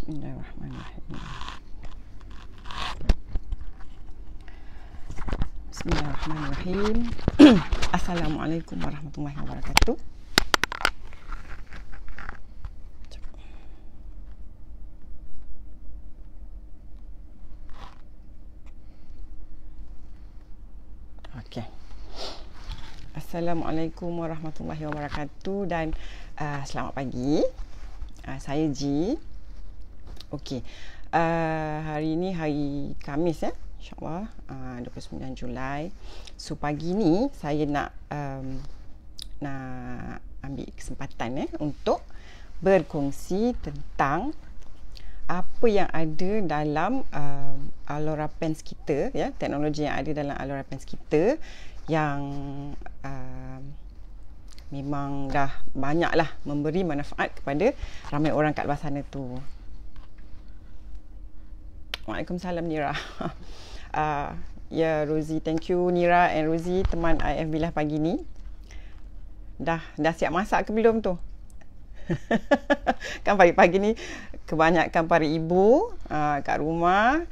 Bismillahirrahmanirrahim. Bismillahirrahmanirrahim. Assalamualaikum warahmatullahi wabarakatuh. Okey. Assalamualaikum warahmatullahi wabarakatuh dan selamat pagi. Saya Ji. Okey. Hari ini hari Khamis ya. InsyaAllah 29 Julai. So pagi ni saya nak ambil kesempatan untuk berkongsi tentang apa yang ada dalam Alora Pens kita ya, teknologi yang ada dalam Alora Pens kita yang memang dah banyaklah memberi manfaat kepada ramai orang kat luar sana tu. Waalaikumsalam Nira. Ya Rozi, thank you Nira and Rozi, teman IF Billah pagi ni. Dah siap masak ke belum tu? Kan pagi-pagi ni kebanyakan para ibu kat rumah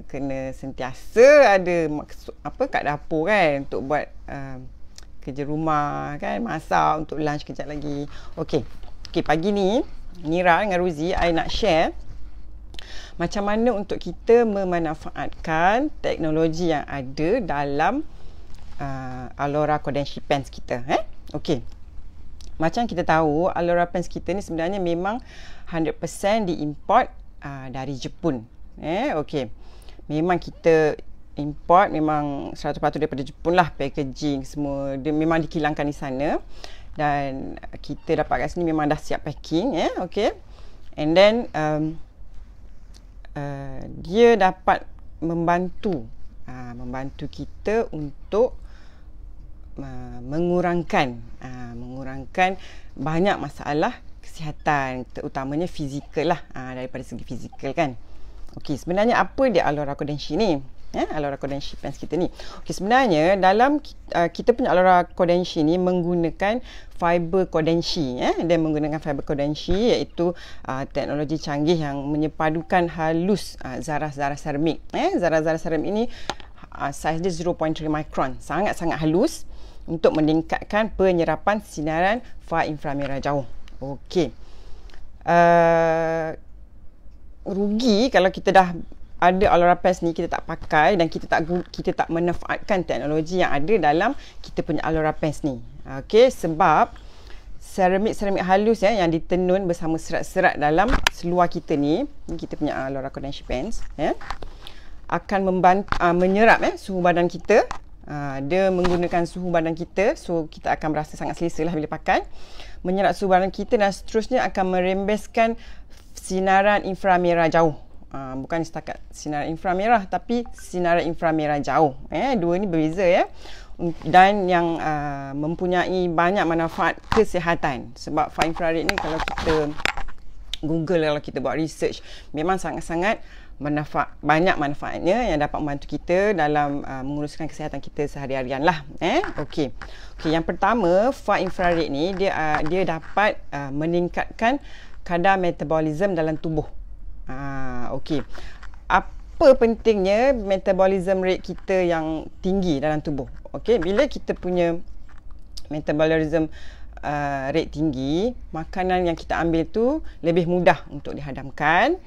kena sentiasa ada maksud apa kat dapur kan untuk buat kerja rumah kan, masak untuk lunch kejap lagi. Okey, pagi ni Nira dengan Rozi I nak share macam mana untuk kita memanfaatkan teknologi yang ada dalam Alora Kodenshi Pens kita. Okey. Macam kita tahu, Alora Pens kita ni sebenarnya memang 100% diimport dari Jepun. Okey. Memang kita import memang 100% daripada Jepun lah, packaging semua dia memang dikilangkan di sana dan kita dapat kat sini memang dah siap packing okey. And then dia dapat membantu kita untuk mengurangkan banyak masalah kesihatan, terutamanya fizikal lah, daripada segi fizikal kan. Okey, sebenarnya apa dia Alora Kodenshi ni? Alora Kodenshi Pens kita ni. Okey, sebenarnya dalam kita punya Alora Kodenshi ni menggunakan fiber Kodenshi dia menggunakan fiber Kodenshi iaitu teknologi canggih yang menyepadukan halus zarah-zarah seramik. Zarah-zarah seramik ini saiz dia 0.3 micron, sangat-sangat halus untuk meningkatkan penyerapan sinaran far inframerah jauh. Okey. Rugi kalau kita dah ada Alora Pens ni kita tak pakai dan kita tak manfaatkan teknologi yang ada dalam kita punya Alora Pens ni. Okey, sebab seramik halus yang ditenun bersama serat-serat dalam seluar kita ni kita punya Alora Kodenshi Pens akan membantu menyerap suhu badan kita. Dia menggunakan suhu badan kita, so kita akan berasa sangat selesa lah bila pakai. Menyerap suhu badan kita dan seterusnya akan merembeskan sinaran inframerah jauh. Bukan setakat sinaran inframerah tapi sinaran inframerah jauh. Dua ni berbeza dan yang mempunyai banyak manfaat kesihatan. Sebab far infrared ni kalau kita Google, kalau kita buat research, memang sangat-sangat banyak manfaatnya yang dapat membantu kita dalam menguruskan kesihatan kita sehari-harian lah. Okey, yang pertama, far infrared ni dia dapat meningkatkan kadar metabolism dalam tubuh. Okey. Apa pentingnya metabolism rate kita yang tinggi dalam tubuh? Okey, bila kita punya metabolism rate tinggi, makanan yang kita ambil tu lebih mudah untuk dihadamkan.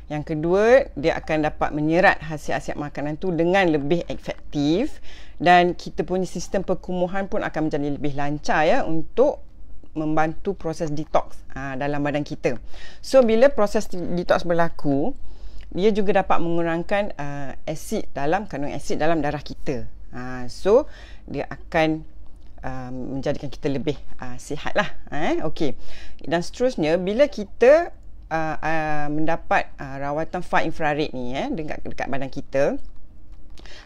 Yang kedua, dia akan dapat menyerat hasiat-hasiat makanan tu dengan lebih efektif dan kita punya sistem perkumuhan pun akan menjadi lebih lancar untuk membantu proses detox dalam badan kita. So bila proses detox berlaku, dia juga dapat mengurangkan kandungan asid dalam darah kita. So dia akan menjadikan kita lebih sihat lah. Okey. Dan seterusnya, bila kita mendapat rawatan far infrared ni dekat badan kita,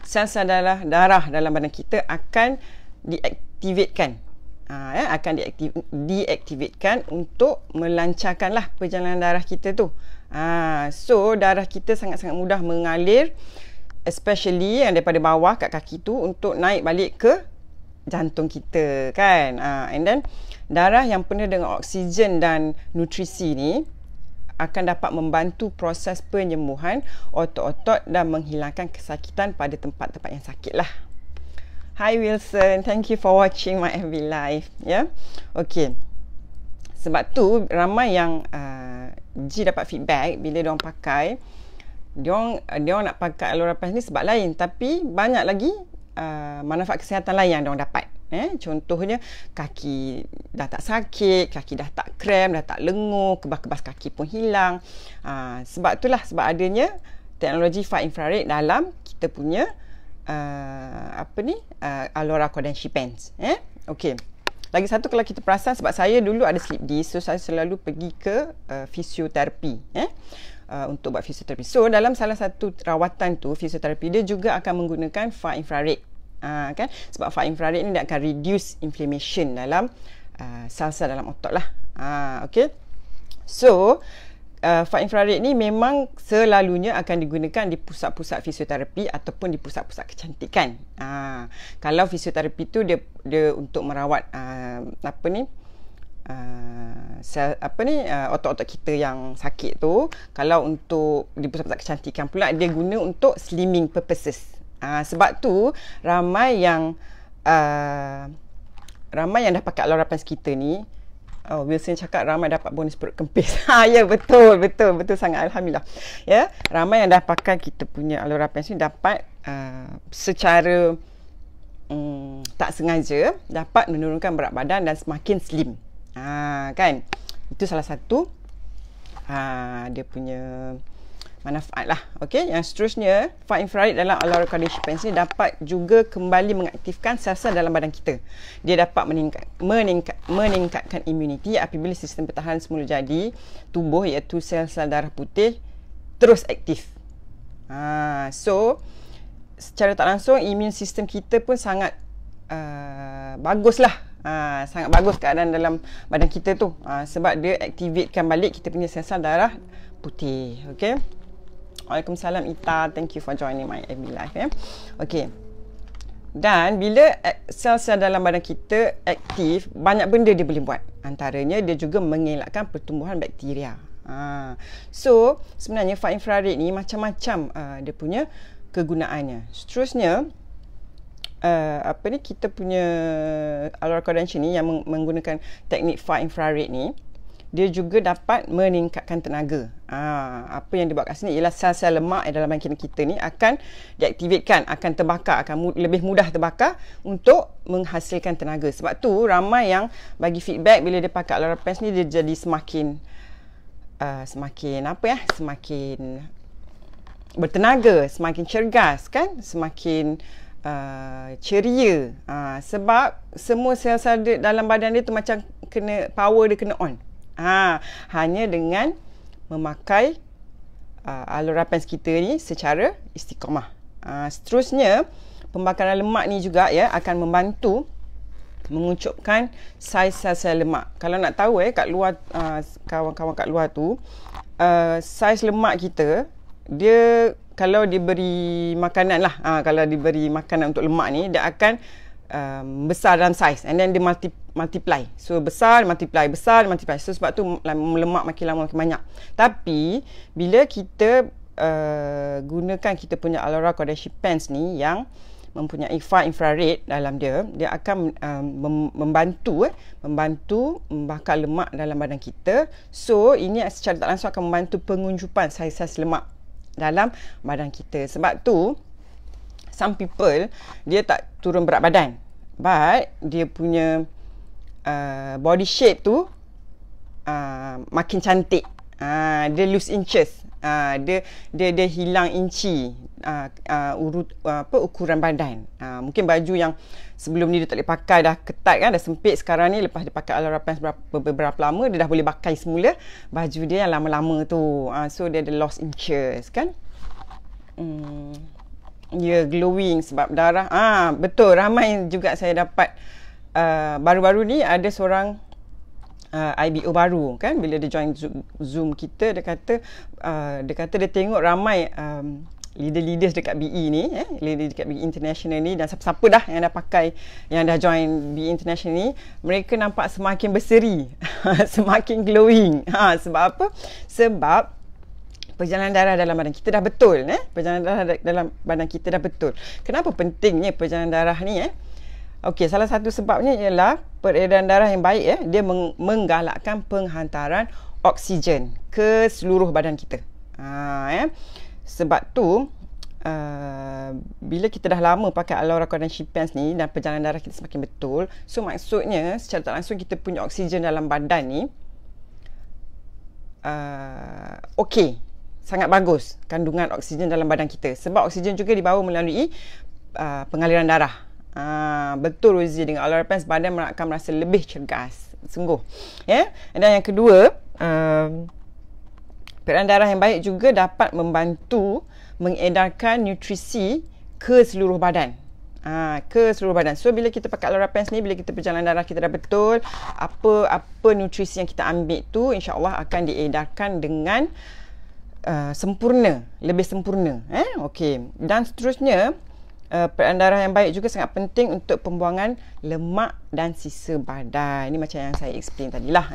sel-sel darah dalam badan kita akan diaktifkan. Diaktifkan untuk melancarkanlah perjalanan darah kita tu. So darah kita sangat-sangat mudah mengalir, especially yang daripada bawah kat kaki tu untuk naik balik ke jantung kita kan. And then darah yang penuh dengan oksigen dan nutrisi ni akan dapat membantu proses penyembuhan otot-otot dan menghilangkan kesakitan pada tempat-tempat yang sakit lah. Hi Wilson, thank you for watching my FB live. Ya, okay. Sebab tu ramai yang G dapat feedback bila diorang pakai, diorang nak pakai Alora Pens ni sebab lain, tapi banyak lagi manfaat kesihatan lain yang diorang dapat. Contohnya kaki dah tak sakit, kaki dah tak kram, dah tak lenguh, kebas-kebas kaki pun hilang. Sebab itulah, sebab adanya teknologi far infrared dalam kita punya Alora Kodenshi Pens. Okey. Lagi satu, kalau kita perasan, sebab saya dulu ada slip disc, so saya selalu pergi ke fisioterapi untuk buat fisioterapi. So dalam salah satu rawatan tu, fisioterapi, dia juga akan menggunakan far infrared. Kan? Sebab far infrared ni dia akan reduce inflammation dalam sel-sel dalam otot lah. Okay. So far infrared ni memang selalunya akan digunakan di pusat-pusat fisioterapi ataupun di pusat-pusat kecantikan. Kalau fisioterapi tu dia untuk merawat otot-otot kita yang sakit tu. Kalau untuk di pusat-pusat kecantikan pula, dia guna untuk slimming purposes. Sebab tu ramai yang dah pakai Alora Pens kita ni. Wilson cakap ramai dapat bonus perut kempis. Ya, betul sangat, alhamdulillah. Ya, ramai yang dah pakai kita punya Alora Pens ni dapat secara tak sengaja dapat menurunkan berat badan dan semakin slim. Kan? Itu salah satu dia punya manfaat lah. Okey, yang seterusnya, far infrared dalam Alora Kodenshi Pens ni dapat juga kembali mengaktifkan sel-sel dalam badan kita. Dia dapat meningkatkan imuniti apabila sistem pertahanan semula jadi tubuh, iaitu sel-sel darah putih, terus aktif. So secara tak langsung imun sistem kita pun sangat bagus lah. Sangat bagus keadaan dalam badan kita tu, sebab dia aktivekan balik kita punya sel-sel darah putih. Okey. Waalaikumsalam Ita, thank you for joining my FB live. Okey. Dan bila sel-sel dalam badan kita aktif, banyak benda dia boleh buat. Antaranya dia juga mengelakkan pertumbuhan bakteria. So sebenarnya far infrared ni macam-macam dia punya kegunaannya. Seterusnya kita punya Alora Kodenshi ni yang menggunakan teknik far infrared ni, dia juga dapat meningkatkan tenaga. Apa yang dibuat kat sini ialah sel-sel lemak dalam badan kita ni akan diaktifkan, akan terbakar, akan lebih mudah terbakar untuk menghasilkan tenaga. Sebab tu ramai yang bagi feedback bila dia pakai Alora Pens ni, dia jadi semakin bertenaga, semakin cergas, kan? Semakin ceria. Sebab semua sel-sel dalam badan dia tu macam power dia kena on. Hanya dengan memakai Alora Pens kita ni secara istiqamah. Seterusnya, pembakaran lemak ni juga akan membantu mengucupkan saiz sel-sel lemak. Kalau nak tahu kat luar, kawan-kawan kat luar tu, saiz lemak kita, dia kalau diberi makanan lah, kalau diberi makanan untuk lemak ni, dia akan besar dalam saiz, and then dia multiply. So besar, multiply. So sebab tu lemak makin lama makin banyak. Tapi bila kita gunakan kita punya Alora Kodenshi Pens ni yang mempunyai far infrared dalam dia akan membantu membakar lemak dalam badan kita. So ini secara tak langsung akan membantu penguncupan saiz-saiz lemak dalam badan kita. Sebab tu some people dia tak turun berat badan, but dia punya body shape tu makin cantik. Dia lose inches. Dia hilang inci ukuran badan. Mungkin baju yang sebelum ni dia tak boleh pakai, dah ketat kan, dah sempit. Sekarang ni lepas dia pakai Alora Pens beberapa lama, dia dah boleh pakai semula baju dia yang lama-lama tu. So dia ada lost inches, kan. Glowing sebab darah. Betul, ramai juga saya dapat baru-baru ni ada seorang IBO baru, kan, bila dia join Zoom kita, dia kata dia tengok ramai leader-leaders dekat BE ni, leader dekat BE International ni, dan siapa-siapa dah yang dah pakai, yang dah join BE International ni, mereka nampak semakin berseri. semakin glowing. Sebab apa? Sebab perjalanan darah dalam badan kita dah betul. Perjalanan darah dalam badan kita dah betul. Kenapa pentingnya perjalanan darah ni? Okey, salah satu sebabnya ialah peredaran darah yang baik. Dia menggalakkan penghantaran oksigen ke seluruh badan kita. Sebab tu, bila kita dah lama pakai Alora Cordon-Shear Pants ni dan perjalanan darah kita semakin betul, so maksudnya secara tak langsung kita punya oksigen dalam badan ni okey, sangat bagus kandungan oksigen dalam badan kita. Sebab oksigen juga dibawa melalui pengaliran darah. Betul Rozi, dengan Alora Pants badan akan merasa lebih cergas. Sungguh. Dan yang kedua, peredaran darah yang baik juga dapat membantu mengedarkan nutrisi ke seluruh badan. Ke seluruh badan. So bila kita pakai Alora Pants ni, bila kita perjalanan darah kita dah betul, apa nutrisi yang kita ambil tu insya-Allah akan diedarkan dengan sempurna, lebih sempurna. Okey. Dan seterusnya, peredaran darah yang baik juga sangat penting untuk pembuangan lemak dan sisa badan. Ini macam yang saya explain tadilah.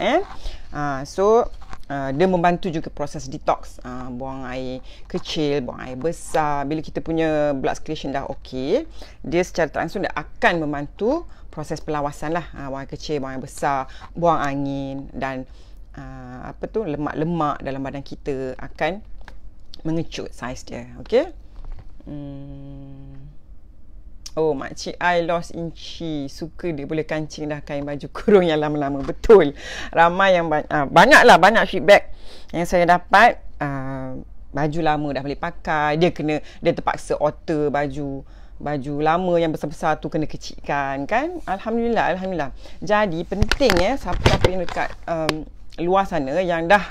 Dia membantu juga proses detox, buang air kecil, buang air besar. Bila kita punya blood circulation dah okey, dia secara tak langsung dia akan membantu proses perlawasan lah. Buang air kecil, buang air besar, buang angin, dan lemak-lemak dalam badan kita akan mengecut saiz dia. Okey. Oh, makcik I lost inci. Suka dia boleh kancing dah kain baju kurung yang lama-lama. Betul. Ramai yang banyak feedback yang saya dapat. Baju lama dah boleh pakai. Dia terpaksa alter baju lama yang besar-besar tu kena kecilkan, kan? Alhamdulillah. Jadi penting siapa-siapa yang dekat luar sana yang dah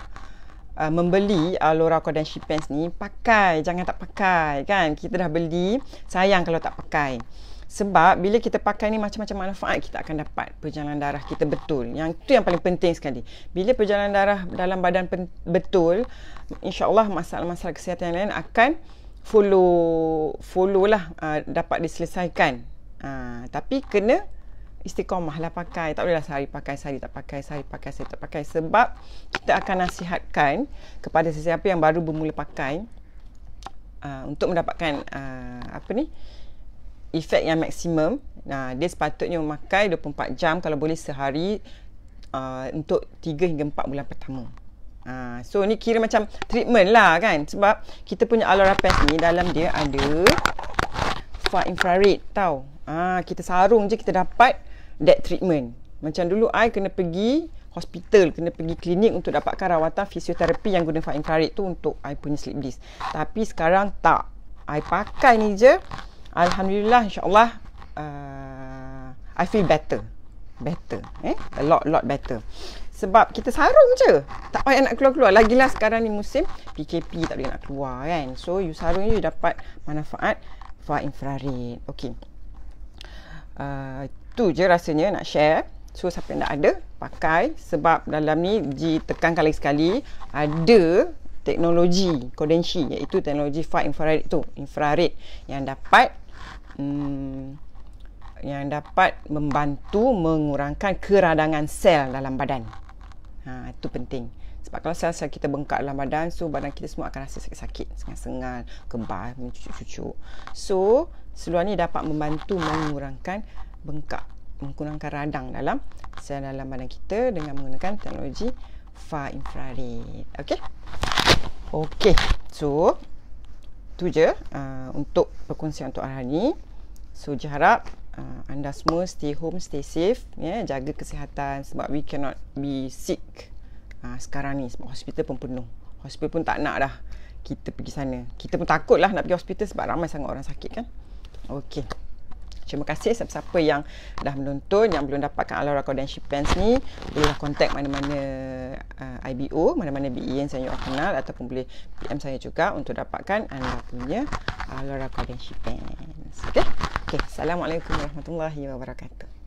membeli Alora Cordon-Shear Pants ni, pakai, jangan tak pakai, kan? Kita dah beli, sayang kalau tak pakai. Sebab bila kita pakai ni, macam-macam manfaat kita akan dapat. Perjalanan darah kita betul. Yang tu yang paling penting sekali. Bila perjalanan darah dalam badan betul, insya-Allah masalah-masalah kesihatan yang lain akan follow lah, dapat diselesaikan. Tapi kena istiqamah lah pakai. Tak bolehlah sehari pakai, sehari tak pakai, sehari pakai, sehari tak pakai. Sebab kita akan nasihatkan kepada sesiapa yang baru bermula pakai untuk mendapatkan efek yang maksimum. Dia sepatutnya memakai 24 jam, kalau boleh sehari, untuk 3 hingga 4 bulan pertama. So ni kira macam treatment lah, kan? Sebab kita punya Alora Pants ni dalam dia ada far infrared, tau. Kita sarung je kita dapat that treatment. Macam dulu I kena pergi hospital, kena pergi klinik untuk dapatkan rawatan fisioterapi yang guna far infrared tu untuk I punya slip disc. Tapi sekarang tak. I pakai ni je. Alhamdulillah, insya-Allah I feel better. A lot better. Sebab kita sarung je, tak payah nak keluar-keluar. Lagilah sekarang ni musim PKP, tak boleh nak keluar, kan? So you sarung je dapat manfaat far infrared. Okey. Itu je rasanya nak share. So siapa yang tak ada, pakai. Sebab dalam ni ditekankan lagi sekali, ada teknologi Cordon-Shear, iaitu teknologi far infrared tu, infrared yang dapat membantu mengurangkan keradangan sel dalam badan. Itu penting. Sebab kalau sel-sel kita bengkak dalam badan, so badan kita semua akan rasa sakit-sakit, sengal-sengal, kebal, mencucuk-cucuk. So seluar ni dapat membantu mengurangkan bengkak, mengurangkan radang dalam sel dalam badan kita dengan menggunakan teknologi far infrared. Okey. So tu je untuk perkongsian untuk hari ni. So harap anda semua stay home, stay safe, jaga kesihatan, sebab we cannot be sick sekarang ni, sebab hospital pun penuh. Hospital pun tak nak dah kita pergi sana. Kita pun takut lah nak pergi hospital sebab ramai sangat orang sakit, kan? Okey. Terima kasih siapa-siapa yang dah menonton, yang belum dapatkan Alora Cordon-Shear Pants ni, bolehlah contact mana-mana IBO, mana-mana BE yang saya kenal, ataupun boleh PM saya juga untuk dapatkan anda punya Alora Cordon-Shear Pants. Okey. Assalamualaikum warahmatullahi wabarakatuh.